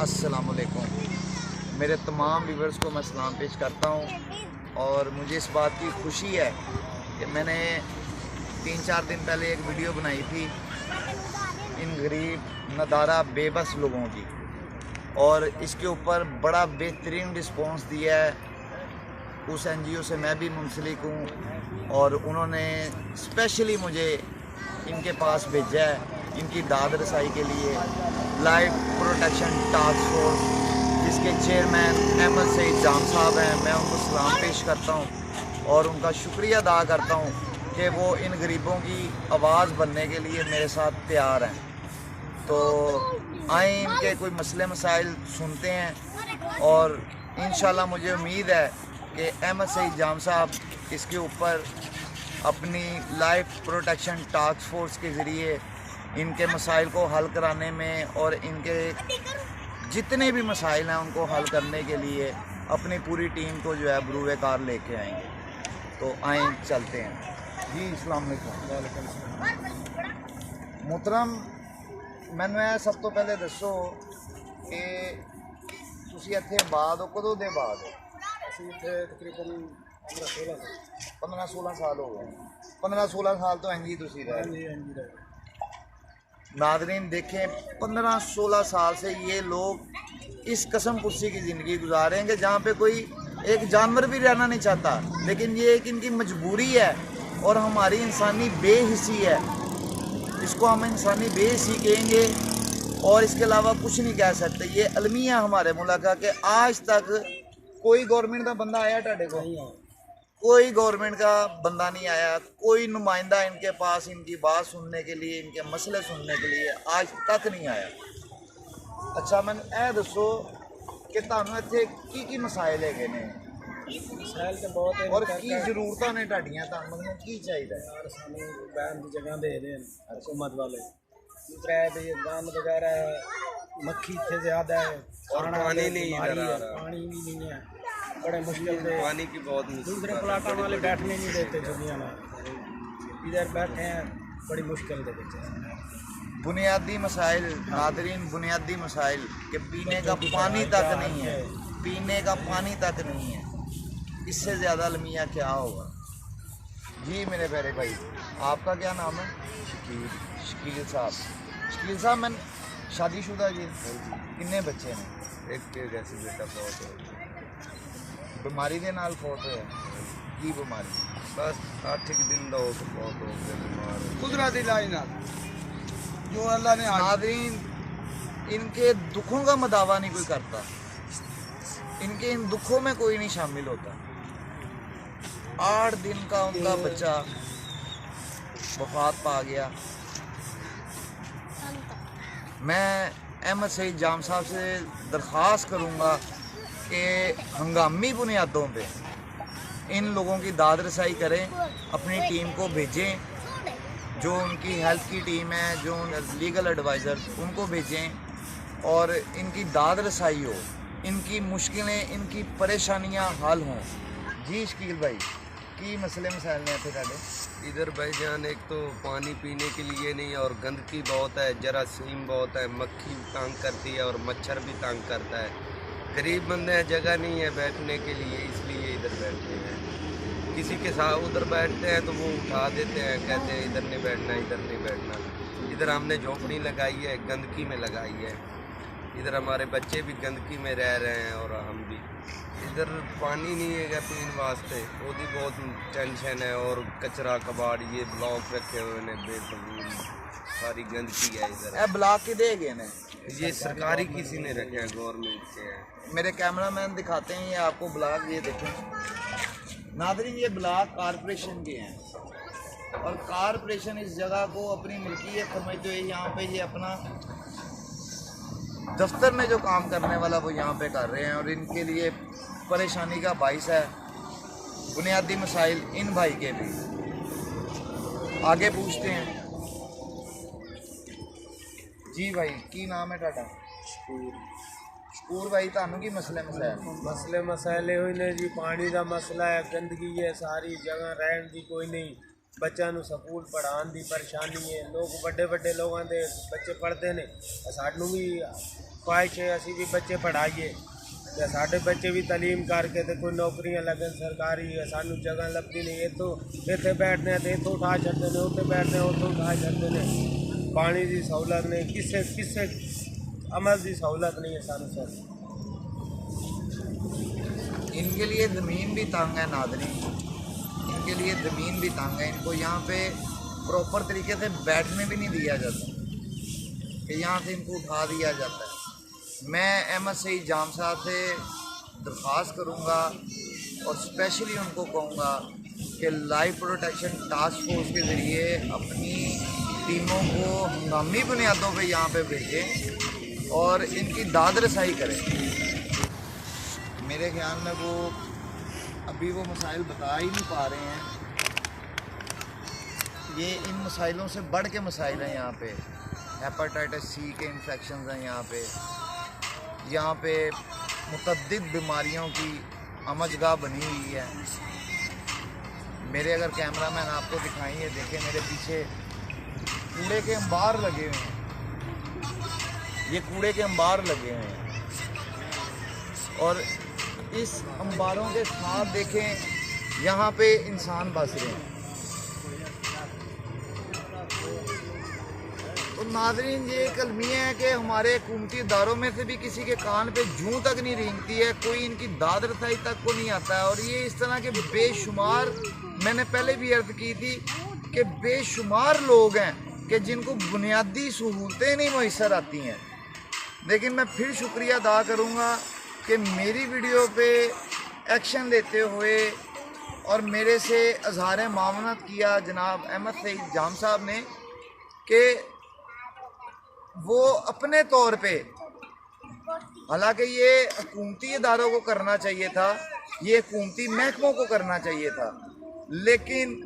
अस्सलामुअलैकुम। मेरे तमाम व्यूवर्स को मैं सलाम पेश करता हूँ और मुझे इस बात की खुशी है कि मैंने 3-4 दिन पहले एक वीडियो बनाई थी इन गरीब नदारा बेबस लोगों की, और इसके ऊपर बड़ा बेहतरीन रिस्पॉन्स दिया है। उस NGO से मैं भी मुंसलिक हूँ और उन्होंने स्पेशली मुझे इनके पास भेजा है इनकी दाद रसाई के लिए। लाइफ प्रोटेक्शन टास्क फोर्स जिसके चेयरमैन अहमद सईद जाम साहब हैं, मैं उनको सलाम पेश करता हूँ और उनका शुक्रिया अदा करता हूँ कि वो इन गरीबों की आवाज़ बनने के लिए मेरे साथ तैयार हैं। तो आए इनके कोई मसले मसाइल सुनते हैं और इंशाल्लाह मुझे उम्मीद है कि अहमद सईद जाम साहब इसके ऊपर अपनी लाइफ प्रोटेक्शन टास्क फोर्स के ज़रिए इनके मसाइल को हल कराने में और इनके जितने भी मसाइल हैं उनको हल करने के लिए अपनी पूरी टीम को जो है बरूए कार लेके आएंगे। तो आए चलते हैं जी। अस्सलाम वालेकुम मोहतरम, मैंने सब तो पहले दसो कि तुसी इत्थे बाद हो, कदों दे बाद हो? ਅਸੀਂ ਇੱਥੇ ਤਕਰੀਬਨ 15-16 साल हो गए। 15-16 साल तो इंज ही तुसी रहे। ਹਾਂਜੀ ਰਹੇ नादरीन देखें, 15-16 साल से ये लोग इस कसम कुर्सी की ज़िंदगी गुजार रहे हैं कि जहाँ पे कोई एक जानवर भी रहना नहीं चाहता, लेकिन ये एक इनकी मजबूरी है और हमारी इंसानी बेहिसी है। इसको हम इंसानी बेहिसी कहेंगे और इसके अलावा कुछ नहीं कह सकते। ये अलमिया हमारे मुल्क का कि आज तक कोई गवर्नमेंट का बंदा आया टाडे को? कोई गवर्नमेंट का बंदा नहीं आया, कोई नुमाइंदा इनके पास इनकी बात सुनने के लिए, इनके मसले सुनने के लिए आज तक नहीं आया। अच्छा, मैं ए दसो कि तुहानू इत्थे की मसाइल है ने ਮਸਾਇਲ ਤੇ ਬਹੁਤ ਹੈ और की जरूरतां ने तुहाडियां, तुहानू की चाहिए? यार सानू बैन की जगह दे रहे हैं हुकूमत वाले। दूसरा है भी गंद वगैरह है, मक्खी इतने ज़्यादा है और पानी नहीं इधर आ रहा। पानी भी नहीं है, बड़े मुश्किल से पानी की बहुत दूसरे प्लाटों वाले बैठने नहीं देते दुनिया में, इधर बैठे हैं बड़ी मुश्किल दे बच्चे। बुनियादी मसाइल नादरीन, बुनियादी मसाइल कि पीने का पानी तक नहीं है, पीने का पानी तक नहीं है। इससे ज़्यादा अलमिया क्या होगा? जी मेरे प्यारे भाई, आपका क्या नाम है? शकील साहब। शकील साहब, मैं शादीशुदा जी। कितने बच्चे हैं? एक जैसे बेटा बहुत है। बीमारी के नाल फौत है? की बीमारी? बस 8 दिन का हो तो बहुत हो गए बीमार। कुदरती इलाज ना जो अल्लाह ने नादरीन, इनके दुखों का मदावा नहीं कोई करता, इनके इन दुखों में कोई नहीं शामिल होता। 8 दिन का उनका बच्चा वफात पा गया। मैं अहमद सईद जाम साहब से दरख्वास्त करूँगा कि हंगामी बुनियादों पे इन लोगों की दाद रसाई करें, अपनी टीम को भेजें, जो उनकी हेल्थ की टीम है, जो लीगल एडवाइज़र, उनको भेजें और इनकी दाद रसाई हो, इनकी मुश्किलें, इनकी परेशानियां हल हों। जी शकील भाई, की मसले मसाइल ने थे साढ़े इधर भाईजान, एक तो पानी पीने के लिए नहीं और गंदगी बहुत है, जरासीम बहुत है, मक्खी तंग करती है और मच्छर भी तंग करता है। गरीब बंदे हैं, जगह नहीं है बैठने के लिए, इसलिए इधर बैठते हैं। किसी के साथ उधर बैठते हैं तो वो उठा देते हैं, कहते हैं इधर नहीं बैठना, इधर नहीं बैठना। इधर हमने झोपड़ी लगाई है, गंदगी में लगाई है। इधर हमारे बच्चे भी गंदगी में रह रहे हैं और हम भी। इधर पानी नहीं है पीने वास्ते, वो भी बहुत टेंशन है। और कचरा कबाड़ ये ब्लॉक रखे हुए ने बेफजूल, सारी गंदगी है इधर। ए ब्लॉक के दे गए ने? ये सरकारी किसी ने रखे हैं, गवर्नमेंट के हैं। मेरे कैमरामैन दिखाते हैं ये आपको ब्लॉक, ये देखें नादरीन, ये ब्लॉक कारपोरेशन के हैं और कारपोरेशन इस जगह को अपनी मिल्कियत समझते हुए यहाँ पे ये अपना दफ्तर में जो काम करने वाला वो यहाँ पे कर रहे हैं और इनके लिए परेशानी का बाइस है। बुनियादी मसाइल इन भाई के भी आगे पूछते हैं। जी भाई, की नाम है टाटा? शकूर भाई, थानू की मसले मसले हुए ने जी, पानी का मसला है, गंदगी है, सारी जगह रहन की कोई नहीं, बच्चों स्कूल पढ़ाने की परेशानी है। लोग बड़े बड़े लोगों के बच्चे पढ़ते हैं, सानू भी ख्वाहिश है असी भी बच्चे पढ़ाइए या साढ़े बच्चे भी तलीम करके तो कोई नौकरियां लगन सरकारी या सानू जगह लगती नहीं। ये तो इतने बैठने तो इतों उठा छड़ते ने, उत्ते बैठने उत्तों उठा छड़ते ने। पानी की सहूलत नहीं, किसे किसे अमल की सहूलत नहीं है सानू सर। इनके लिए ज़मीन भी तंग है नादरी, इनके लिए ज़मीन भी तंग है। इनको यहाँ पे प्रॉपर तरीके से बैठने भी नहीं दिया जाता कि यहाँ से इनको उठा दिया जाता है। मैं अहमद सईद जाम साहब से दरख्वास्त करूँगा और स्पेशली उनको कहूँगा कि लाइफ प्रोटेक्शन टास्क फोर्स के ज़रिए अपनी टीमों को हंगामी बुनियादों पे यहाँ पे भेजें और इनकी दाद रसाई करें। मेरे ख्याल में वो अभी वो मसाइल बता ही नहीं पा रहे हैं। ये इन मसाइलों से बढ़ के मसाइल हैं। यहाँ पे हेपेटाइटिस सी के इन्फेक्शन हैं, यहाँ पे मुतअद्दिद बीमारियों की अमजगाह बनी हुई है। मेरे अगर कैमरामैन आपको दिखाएंगे, देखें मेरे पीछे कूड़े के अंबार लगे हुए हैं, ये कूड़े के अंबार लगे हुए हैं और इस अंबारों के साथ देखें यहाँ पे इंसान बस रहे हैं। तो नाज़रीन, ये एक अलमिया है कि हमारे हुकूमती इदारों में से भी किसी के कान पे जूं तक नहीं रेंगती है, कोई इनकी दाद रसाई तक को नहीं आता है। और ये इस तरह के बेशुमार, मैंने पहले भी अर्ज़ की थी कि बेशुमार लोग हैं कि जिनको बुनियादी सहूलतें नहीं मैसर आती हैं। लेकिन मैं फिर शुक्रिया अदा करूँगा कि मेरी वीडियो पे एक्शन लेते हुए और मेरे से इज़हार मामनत किया जनाब अहमद सईद जाम साहब ने कि वो अपने तौर पे, हालांकि ये हुकूमती इदारों को करना चाहिए था, ये हुकूमती महकमों को करना चाहिए था, लेकिन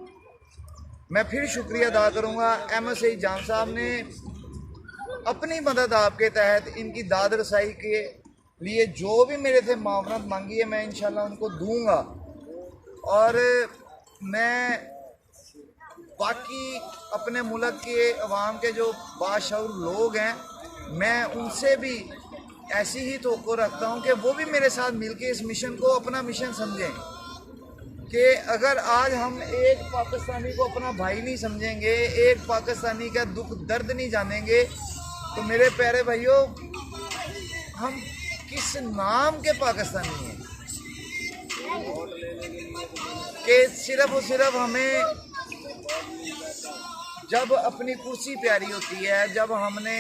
मैं फिर शुक्रिया अदा करूँगा अहमद सईद जाम साहब ने अपनी मदद आपके तहत इनकी दाद रसाई के लिए जो भी मेरे से मावनत मांगी है मैं इंशाल्लाह उनको दूंगा। और मैं बाकी अपने मुल्क के अवाम के जो बाशऊर लोग हैं, मैं उनसे भी ऐसी ही तवक्को रखता हूं कि वो भी मेरे साथ मिलके इस मिशन को अपना मिशन समझें कि अगर आज हम एक पाकिस्तानी को अपना भाई नहीं समझेंगे, एक पाकिस्तानी का दुख दर्द नहीं जानेंगे, तो मेरे प्यारे भाइयों हम किस नाम के पाकिस्तानी हैं कि सिर्फ और सिर्फ हमें जब अपनी कुर्सी प्यारी होती है, जब हमने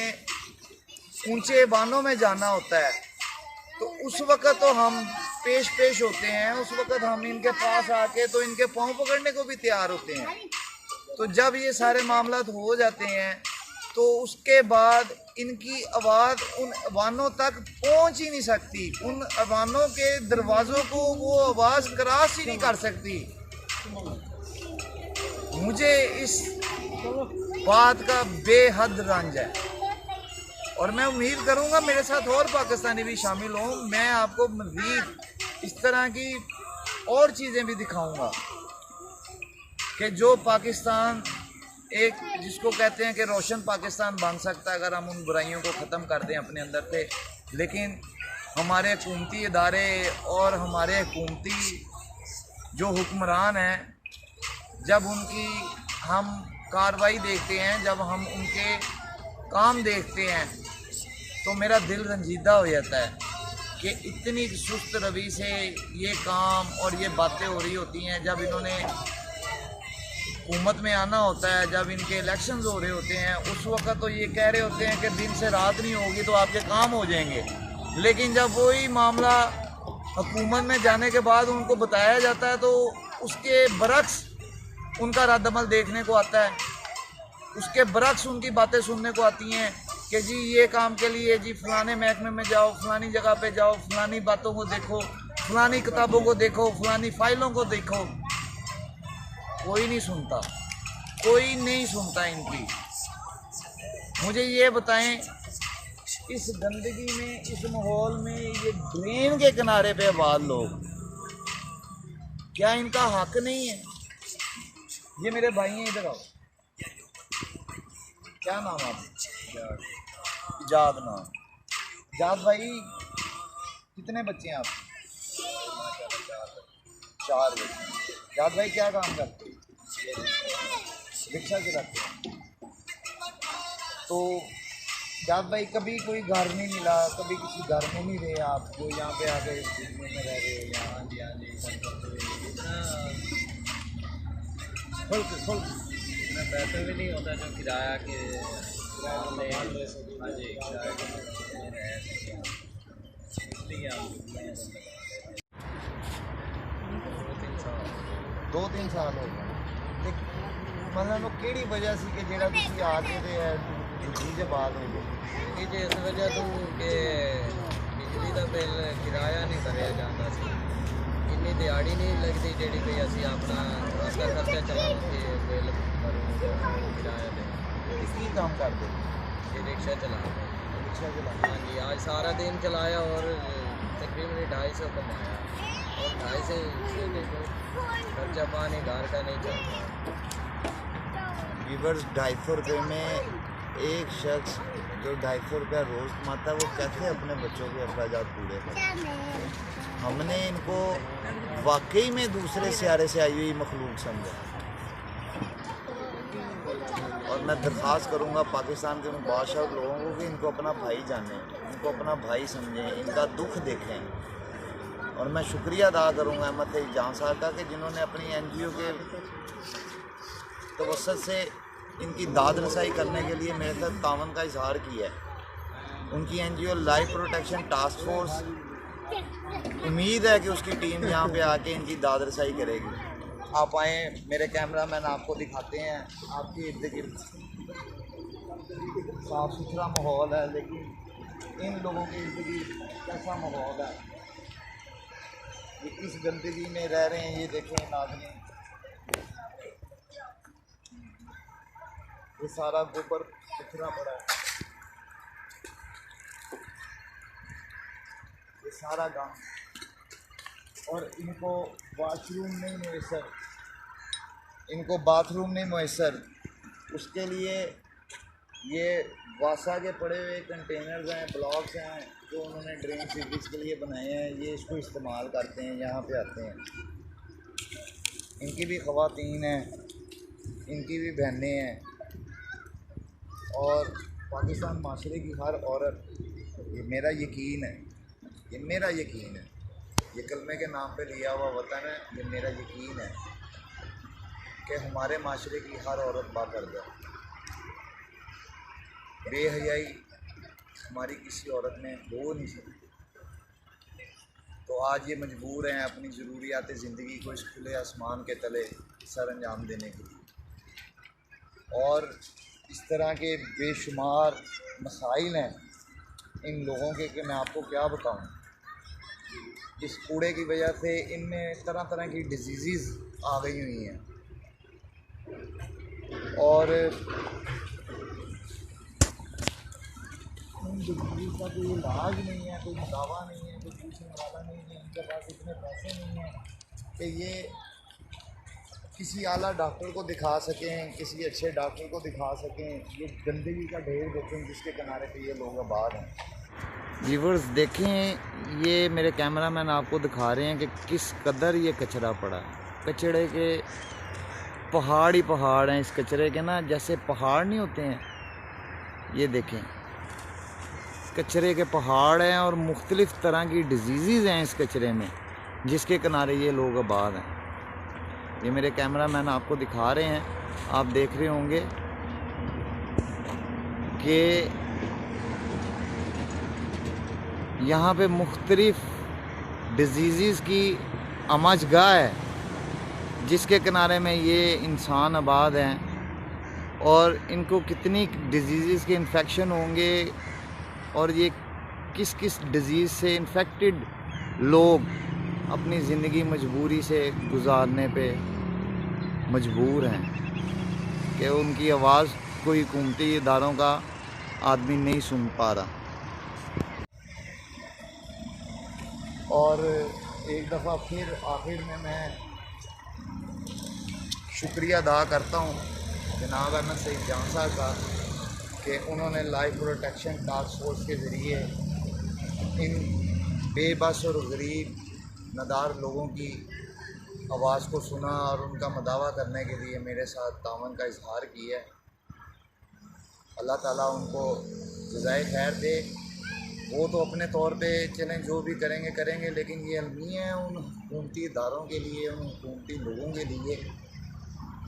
ऊंचे बानों में जाना होता है, तो उस वक़्त तो हम पेश होते हैं, उस वक़्त हम इनके पास आके तो इनके पाँव पकड़ने को भी तैयार होते हैं। तो जब ये सारे मामलात हो जाते हैं तो उसके बाद इनकी आवाज़ उन अवानों तक पहुंच ही नहीं सकती, उन अवानों के दरवाज़ों को वो आवाज़ क्रॉस ही नहीं कर सकती। मुझे इस बात का बेहद रंज है और मैं उम्मीद करूंगा मेरे साथ और पाकिस्तानी भी शामिल हों। मैं आपको मज़ीद इस तरह की और चीज़ें भी दिखाऊंगा कि जो पाकिस्तान एक जिसको कहते हैं कि रोशन पाकिस्तान बन सकता है अगर हम उन बुराइयों को ख़त्म कर दें अपने अंदर से। लेकिन हमारे हुकूमती इदारे और हमारे हुकूमती जो हुक्मरान हैं, जब उनकी हम कार्रवाई देखते हैं, जब हम उनके काम देखते हैं, तो मेरा दिल रंजीदा हो जाता है कि इतनी सुस्त रवि से ये काम और ये बातें हो रही होती हैं। जब इन्होंने हुकूमत में आना होता है, जब इनके इलेक्शंस हो रहे होते हैं, उस वक्त तो ये कह रहे होते हैं कि दिन से रात नहीं होगी तो आपके काम हो जाएंगे। लेकिन जब वही मामला हुकूमत में जाने के बाद उनको बताया जाता है तो उसके बरक्स उनका रद्दअमल देखने को आता है, उसके बरक्स उनकी बातें सुनने को आती हैं कि जी ये काम के लिए जी फलाने महकमे में जाओ, फलानी जगह पे जाओ, फलानी बातों को देखो, फलानी किताबों को देखो, फलानी फाइलों को देखो। कोई नहीं सुनता, कोई नहीं सुनता इनकी। मुझे ये बताएं, इस गंदगी में, इस माहौल में, ये ड्रेन के किनारे पे आबाद लोग, क्या इनका हक नहीं है? ये मेरे भाई हैं, इधर आओ। क्या नाम है आपका? इजाद नाम। जाद भाई कितने बच्चे हैं आप? 4 बच्चे। जाद भाई क्या काम करते हैं? रिक्शा चलाते हैं। तो जाद भाई कभी कोई घर नहीं मिला, कभी किसी घर में नहीं रहे आप जो यहाँ पे आके घूमने में रह रहे हो यहाँ? हाँ जी इतना इतना पैसे भी नहीं होता जो किराया के हाँ जी किराया इसलिए आप 2-3 साल हो गए। ते मतलब किहड़ी वजह सी कि जेड़ा तुसीं आके ते जिंदगी दे बाद हो गए? कि इस वजह तो कि बिजली का बिल किराया नहीं भरिया जाता सी, इन्नी दिहाड़ी नहीं लगती जी कोई असी अपना उसका खर्चा चलाओगे बिल भरो किराया दे। की काम करते? ये रिक्शा चला रिक्शा चला। हाँ जी आज सारा दिन चलाया और तकरीबन 250 कमाया और 250 से देखो खर्चा पानी घर का नहीं चलता। वीवर्स 250 रुपये में एक शख्स जो 250 रुपया रोज़ कमाता है वो कैसे अपने बच्चों के अखराजात पूरे करता है? हमने इनको वाकई में दूसरे सियारे से आई हुई मखलूक समझा और मैं दरख्वास्त करूंगा पाकिस्तान के उन बादशाह लोगों को कि इनको अपना भाई जानें, इनको अपना भाई समझें, इनका दुख देखें। और मैं शुक्रिया अदा करूंगा अहमद जान साहब का कि जिन्होंने अपनी NGO के तवसत से इनकी दाद रसाई करने के लिए मेरे साथ तावन का इजहार किया है। उनकी NGO life protection task force, उम्मीद है कि उसकी टीम यहाँ पे आके इनकी दाद रसाई करेगी। आप आए, मेरे कैमरामैन आपको दिखाते हैं। आपके इर्द गिर्द साफ़ सुथरा माहौल है, लेकिन इन लोगों के इर्द गिर्द कैसा माहौल है, ये किस गंदगी में रह रहे हैं। ये देखें नाज़रीन, ये सारा गोबर बिखरा पड़ा है, ये सारा गांव, और इनको वॉशरूम नहीं मैसर, इनको बाथरूम नहीं मैसर। उसके लिए ये वासा के पड़े हुए कंटेनर्स हैं, ब्लॉक्स हैं जो उन्होंने ड्रेन सीवेज के लिए बनाए हैं, ये इसको इस्तेमाल करते हैं, यहाँ पे आते हैं। इनकी भी ख़वातीन हैं, इनकी भी बहनें हैं, और पाकिस्तान माशरे की हर औरत, ये मेरा यकीन है, ये मेरा यकीन है, ये कलमे के नाम पे लिया हुआ वतन है, ये मेरा यकीन है कि हमारे माशरे की हर औरत बापर्दा है। बेहयाई हमारी किसी औरत में हो नहीं सकती। तो आज ये मजबूर हैं अपनी ज़रूरियात ज़िंदगी को इस खुले आसमान के तले सर अंजाम देने के लिए। और इस तरह के बेशुमार मसाइल हैं इन लोगों के कि मैं आपको क्या बताऊं। इस कूड़े की वजह से इनमें तरह तरह की डिजीज़ आ गई हुई हैं, और इन डिजीज़ का कोई इलाज नहीं है, कोई दवा नहीं है, कोई पूछने वाला नहीं है, इनके पास इतने पैसे नहीं हैं कि ये किसी आला डॉक्टर को दिखा सकें, किसी अच्छे डॉक्टर को दिखा सकें। ये गंदगी का ढेर देखें जिसके किनारे पे ये लोग आबाद हैं। व्यूअर्स देखें, ये मेरे कैमरामैन आपको दिखा रहे हैं कि किस कदर ये कचरा पड़ा है। कचरे के पहाड़ ही पहाड़ हैं इस कचरे के ना, जैसे पहाड़ नहीं होते हैं, ये देखें कचरे के पहाड़ हैं और मुख्तलिफ़ तरह की डिजीज़ हैं इस कचरे में जिसके किनारे ये लोग आबाद हैं। ये मेरे कैमरामैन आपको दिखा रहे हैं, आप देख रहे होंगे कि यहाँ पे मुख्तलिफ़ डिजीज़ की अमजगाह है जिसके किनारे में ये इंसान आबाद हैं, और इनको कितनी डिजीज़ के इन्फेक्शन होंगे और ये किस किस डिजीज़ से इन्फेक्टेड लोग अपनी ज़िंदगी मजबूरी से गुजारने पे मजबूर हैं कि उनकी आवाज़ कोई हुकूमती इदारों का आदमी नहीं सुन पा रहा। और एक दफ़ा फिर आखिर में मैं शुक्रिया अदा करता हूँ जनाब अहमद सईद जान साहब का कि उन्होंने लाइफ प्रोटेक्शन टास्क फोर्स के ज़रिए इन बेबस और गरीब नदार लोगों की आवाज़ को सुना और उनका मदावा करने के लिए मेरे साथ तावन का इजहार किया। अल्लाह ताला उनको जज़ाए खैर दे। वो तो अपने तौर पे चलें, जो भी करेंगे करेंगे, लेकिन ये अलमिया है उन हुकूमती इदारों के लिए, उन हुकूमती लोगों के लिए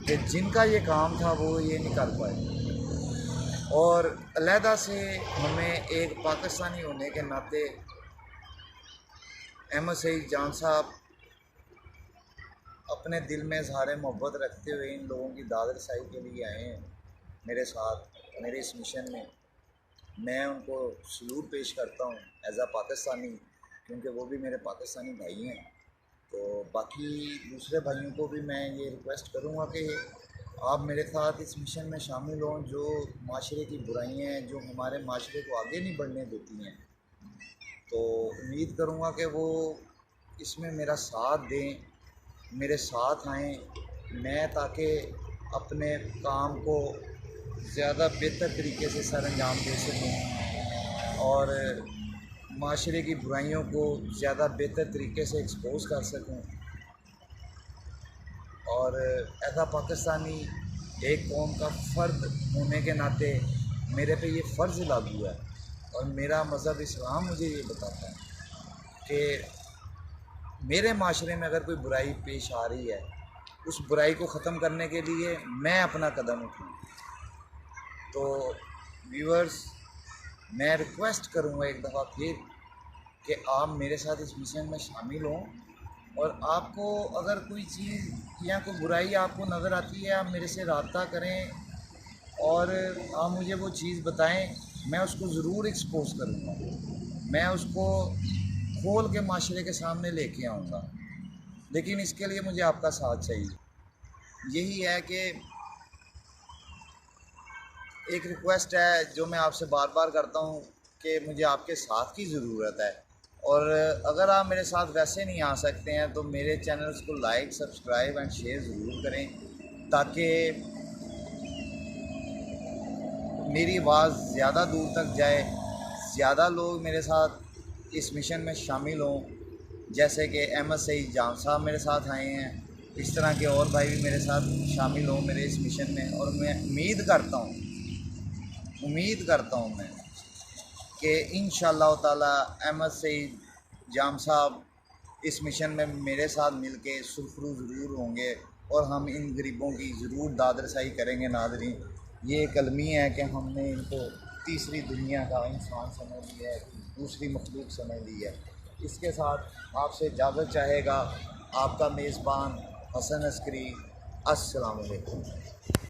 कि जिनका ये काम था वो ये नहीं कर पाए। और अलहदा से हमें एक पाकिस्तानी होने के नाते अहमद सईद जान साहब अपने दिल में इज़हार मोहब्बत रखते हुए इन लोगों की दाद रसाई के लिए आए हैं मेरे साथ, मेरे इस मिशन में। मैं उनको सलूट पेश करता हूँ एज़ आ पाकिस्तानी, क्योंकि वो भी मेरे पाकिस्तानी भाई हैं। तो बाकी दूसरे भाइयों को भी मैं ये रिक्वेस्ट करूँगा कि आप मेरे साथ इस मिशन में शामिल हों। जो माशरे की बुराइयाँ हैं, जो हमारे माशरे को आगे नहीं बढ़ने देती हैं, तो उम्मीद करूँगा कि वो इसमें मेरा साथ दें, मेरे साथ आएँ, मैं ताकि अपने काम को ज़्यादा बेहतर तरीके से सर अंजाम दे सकूँ और माशरे की बुराइयों को ज़्यादा बेहतर तरीके से एक्सपोज़ कर सकूँ। और एज़ आ पाकिस्तानी एक कौम का फ़र्द होने के नाते मेरे पे ये फ़र्ज़ लागू है और मेरा मज़हब इस्लाम मुझे ये बताता है कि मेरे माशरे में अगर कोई बुराई पेश आ रही है, उस बुराई को ख़त्म करने के लिए मैं अपना कदम उठाऊँ। तो व्यूअर्स, मैं रिक्वेस्ट करूँगा एक दफ़ा फिर कि आप मेरे साथ इस मिशन में शामिल हों और आपको अगर कोई चीज़ या कोई बुराई आपको नज़र आती है, आप मेरे से रब्ता करें और आप मुझे वो चीज़ बताएं, मैं उसको ज़रूर एक्सपोज़ करूँगा, मैं उसको खोल के माशरे के सामने लेके आऊँगा। लेकिन इसके लिए मुझे आपका साथ चाहिए। यही है कि एक रिक्वेस्ट है जो मैं आपसे बार बार करता हूँ कि मुझे आपके साथ की ज़रूरत है। और अगर आप मेरे साथ वैसे नहीं आ सकते हैं तो मेरे चैनल्स को लाइक, सब्सक्राइब एंड शेयर ज़रूर करें, ताकि मेरी आवाज़ ज़्यादा दूर तक जाए, ज़्यादा लोग मेरे साथ इस मिशन में शामिल हों। जैसे कि अहमद सईद जान साहब मेरे साथ आए हैं, इस तरह के और भाई भी मेरे साथ शामिल हों मेरे इस मिशन में। और मैं उम्मीद करता हूँ मैं कि इंशाअल्लाह ताला अहमद सईद जाम साहब इस मिशन में मेरे साथ मिलके सुरखरू ज़रूर होंगे और हम इन गरीबों की ज़रूर दाद रसाई करेंगे। नाज़रीन, ये एक अलमिया है कि हमने इनको तीसरी दुनिया का इंसान समझ लिया है, दूसरी मखलूक समझ ली है। इसके साथ आपसे इजाज़त चाहेगा आपका मेज़बान हसन अस्करी। अस्सलाम वालेकुम।